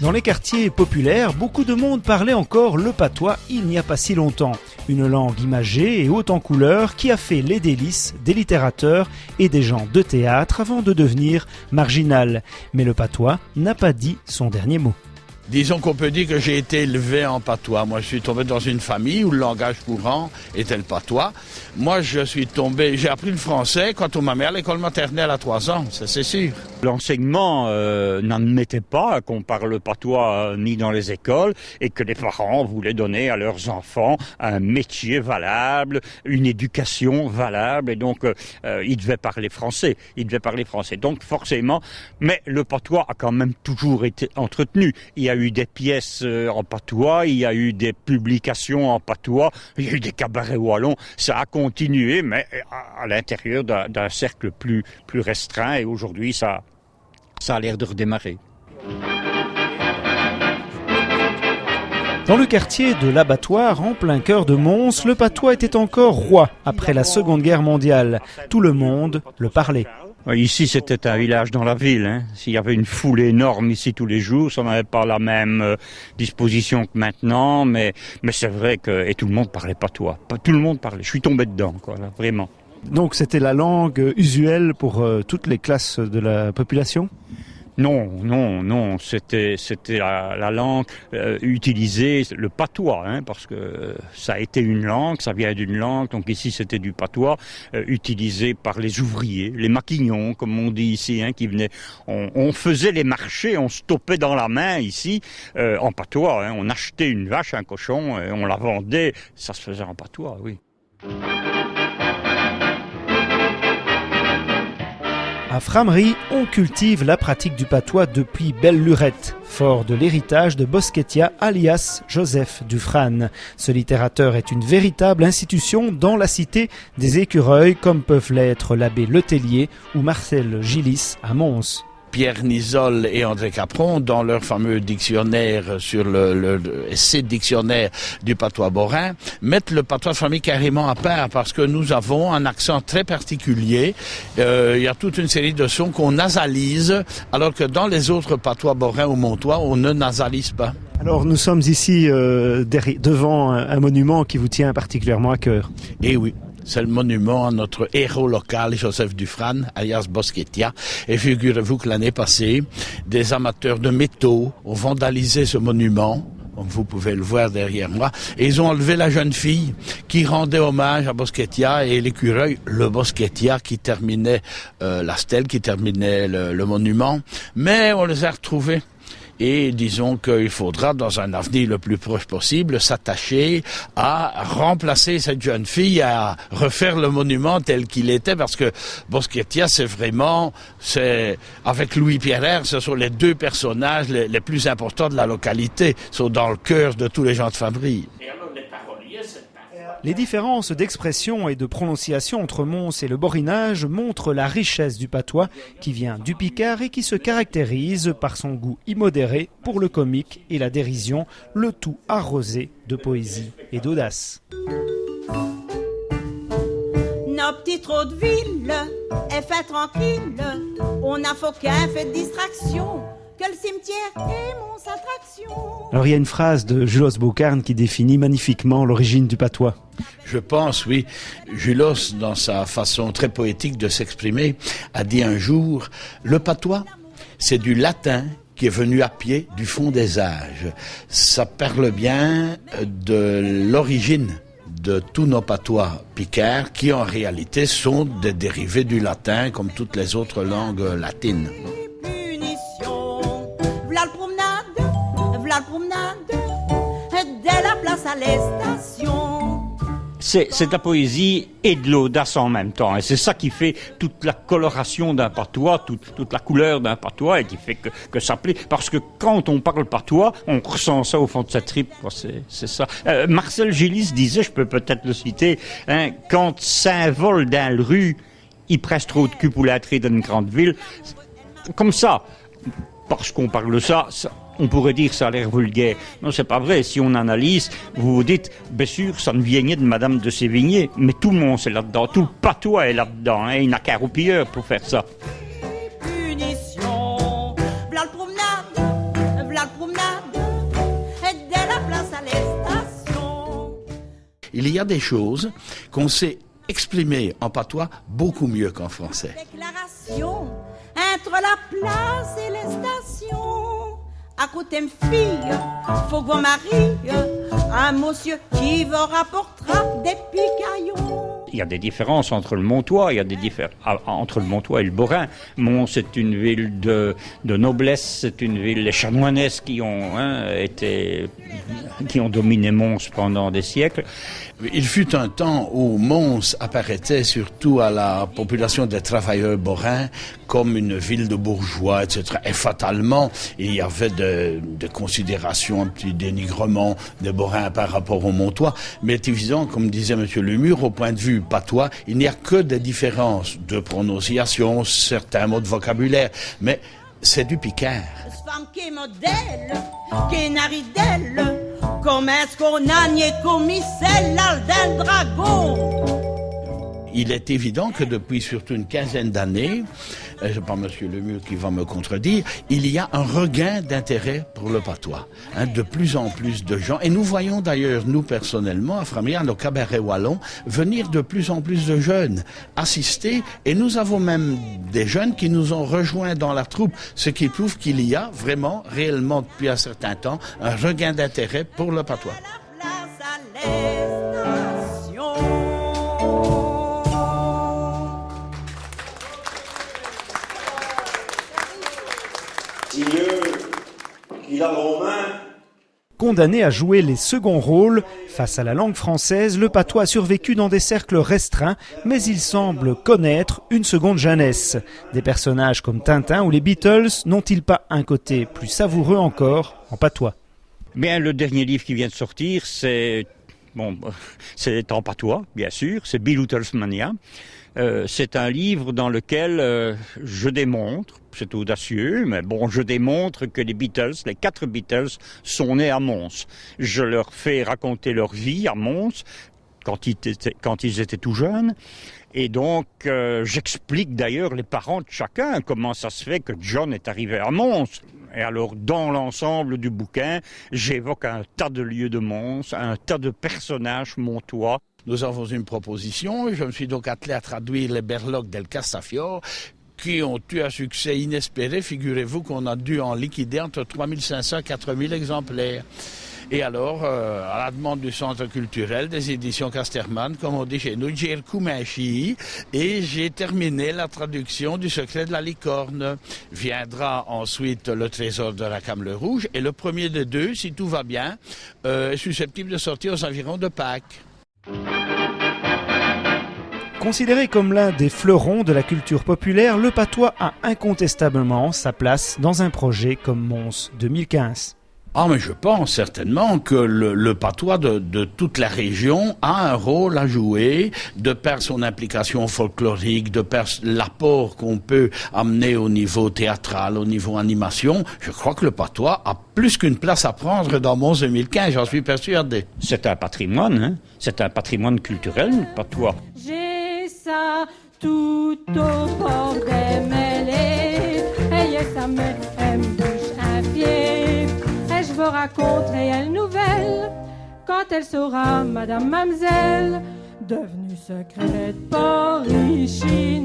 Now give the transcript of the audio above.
Dans les quartiers populaires, beaucoup de monde parlait encore le patois il n'y a pas si longtemps. Une langue imagée et haute en couleurs qui a fait les délices des littérateurs et des gens de théâtre avant de devenir marginal. Mais le patois n'a pas dit son dernier mot. Disons qu'on peut dire que j'ai été élevé en patois. Moi, je suis tombé dans une famille où le langage courant était le patois. Moi, j'ai appris le français quand on m'a mis à l'école maternelle à 3 ans, ça c'est sûr. L'enseignement n'admettait pas qu'on parle patois ni dans les écoles et que les parents voulaient donner à leurs enfants un métier valable, une éducation valable et donc ils devaient parler français. Donc forcément, mais le patois a quand même toujours été entretenu. Il y a eu des pièces en patois, il y a eu des publications en patois, il y a eu des cabarets wallons. Ça a continué, mais à l'intérieur d'un cercle plus restreint et aujourd'hui ça a l'air de redémarrer. Dans le quartier de l'Abattoir, en plein cœur de Mons, le patois était encore roi après la Seconde Guerre mondiale. Tout le monde le parlait. Ici, c'était un village dans la ville. S'il y avait une foule énorme ici tous les jours, ça n'avait pas la même disposition que maintenant, mais c'est vrai que et tout le monde parlait patois. Tout le monde parlait. Je suis tombé dedans, quoi, là, vraiment. Donc c'était la langue usuelle pour toutes les classes de la population ? Non, c'était la langue utilisée, le patois, parce que ça a été une langue, ça vient d'une langue, donc ici c'était du patois, utilisé par les ouvriers, les maquignons, comme on dit ici, qui venaient, on faisait les marchés, on stoppait dans la main ici, en patois, on achetait une vache, un cochon, et on la vendait, ça se faisait en patois, oui. À Frameries, on cultive la pratique du patois depuis belle lurette, fort de l'héritage de Bosquetia alias Joseph Dufrane. Ce littérateur est une véritable institution dans la cité des écureuils comme peuvent l'être l'abbé Letellier ou Marcel Gillis à Mons. Pierre Nisol et André Capron, dans leur fameux dictionnaire sur le essai dictionnaire du patois borin, mettent le patois de famille carrément à part parce que nous avons un accent très particulier. Il y a toute une série de sons qu'on nasalise, alors que dans les autres patois borins ou montois, on ne nasalise pas. Alors nous sommes ici devant un monument qui vous tient particulièrement à cœur. Eh oui. C'est le monument à notre héros local, Joseph Dufrane, alias Bosquetia. Et figurez-vous que l'année passée, des amateurs de métaux ont vandalisé ce monument, comme vous pouvez le voir derrière moi, et ils ont enlevé la jeune fille qui rendait hommage à Bosquetia et l'écureuil, le Bosquetia qui terminait la stèle, qui terminait le monument. Mais on les a retrouvés. Et disons qu'il faudra, dans un avenir le plus proche possible, s'attacher à remplacer cette jeune fille, à refaire le monument tel qu'il était, parce que Bosquetia, c'est avec Louis Pierre, ce sont les 2 personnages les plus importants de la localité, sont dans le cœur de tous les gens de Frameries. Les différences d'expression et de prononciation entre Mons et le borinage montrent la richesse du patois qui vient du picard et qui se caractérise par son goût immodéré pour le comique et la dérision, le tout arrosé de poésie et d'audace. Nos petits trous de ville est fait tranquille, on n'a qu'un fait de distraction. Que le cimetière est mon attraction. Alors il y a une phrase de Julos Beaucarne qui définit magnifiquement l'origine du patois. Je pense, oui. Julos, dans sa façon très poétique de s'exprimer, a dit un jour « Le patois, c'est du latin qui est venu à pied du fond des âges. » Ça parle bien de l'origine de tous nos patois picards qui en réalité sont des dérivés du latin comme toutes les autres langues latines. La promenade, dès la place à l'estation. C'est de la poésie et de l'audace en même temps. Et c'est ça qui fait toute la coloration d'un patois, toute la couleur d'un patois et qui fait que ça plaît. Parce que quand on parle patois, on ressent ça au fond de sa tripe. C'est ça. Marcel Gillis disait, je peux peut-être le citer, quand s'invole dans la rue, il presse trop de cul pour l'entrée d'une grande ville. Comme ça. Parce qu'on parle de ça, on pourrait dire que ça a l'air vulgaire. Non, c'est pas vrai. Si on analyse, vous vous dites, bien sûr, ça ne vient de Madame de Sévigné, mais tout le monde est là-dedans. Tout le patois est là-dedans. Il n'a qu'un roupilleur pour faire ça. Punition, v'là le promenade, il y a des choses qu'on sait exprimer en patois beaucoup mieux qu'en français. Déclaration entre la place et les stations. À côté une fille, faut que vous mariez un monsieur qui vous rapportera des picaillons. Il y a des différences entre le Montois, il y a des différences entre le Montois et le Borin. Mons, c'est une ville de noblesse, c'est une ville, les chanoinesses qui ont dominé Mons pendant des siècles. Il fut un temps où Mons apparaissait surtout à la population des travailleurs borins comme une ville de bourgeois, etc. Et fatalement, il y avait de considérations, un petit dénigrement des borins par rapport aux Montois. Mais c'est évident, comme disait M. Lemur, au point de vue patois, il n'y a que des différences de prononciation, certains mots de vocabulaire, mais c'est du picard. Cette femme qui est modèle, qui est naridelle, comme est-ce qu'on a nié commis celle-là d'un dragon? Il est évident que depuis surtout une quinzaine d'années, c'est pas M. Lemur qui va me contredire, il y a un regain d'intérêt pour le patois. De plus en plus de gens, et nous voyons d'ailleurs, nous personnellement, à Framia, nos cabarets wallons, venir de plus en plus de jeunes assister, et nous avons même des jeunes qui nous ont rejoints dans la troupe, ce qui prouve qu'il y a vraiment, réellement, depuis un certain temps, un regain d'intérêt pour le patois. La place à les stations. Il a mon main. Condamné à jouer les seconds rôles, face à la langue française, le patois a survécu dans des cercles restreints, mais il semble connaître une seconde jeunesse. Des personnages comme Tintin ou les Beatles n'ont-ils pas un côté plus savoureux encore en patois? Bien, le dernier livre qui vient de sortir, c'est en patois, bien sûr, c'est Beatlesmania. C'est un livre dans lequel je démontre, c'est audacieux, mais bon, je démontre que les Beatles, les 4 Beatles, sont nés à Mons. Je leur fais raconter leur vie à Mons, quand ils étaient tout jeunes. Et donc, j'explique d'ailleurs les parents de chacun, comment ça se fait que John est arrivé à Mons. Et alors, dans l'ensemble du bouquin, j'évoque un tas de lieux de Mons, un tas de personnages montois. Nous avons une proposition, je me suis donc attelé à traduire les berloques del Castafiore, qui ont eu un succès inespéré. Figurez-vous qu'on a dû en liquider entre 3500 et 4000 exemplaires. Et alors, à la demande du Centre culturel des éditions Casterman, comme on dit chez nous, j'ai le coup machi et j'ai terminé la traduction du Secret de la licorne. Viendra ensuite le Trésor de la Camle Rouge et le premier des deux, si tout va bien, est susceptible de sortir aux environs de Pâques. Considéré comme l'un des fleurons de la culture populaire, le patois a incontestablement sa place dans un projet comme Mons 2015. Ah, mais je pense certainement que le patois de toute la région a un rôle à jouer, de par son implication folklorique, de par l'apport qu'on peut amener au niveau théâtral, au niveau animation. Je crois que le patois a plus qu'une place à prendre dans Mons 2015, j'en suis persuadé. C'est un patrimoine, c'est un patrimoine culturel, le patois. J'ai ça tout au bord des mêlées, et ça me bouge un pied. Et je vous raconterai une nouvelle, quand elle sera, Madame Mamselle, devenue secrète porrichine.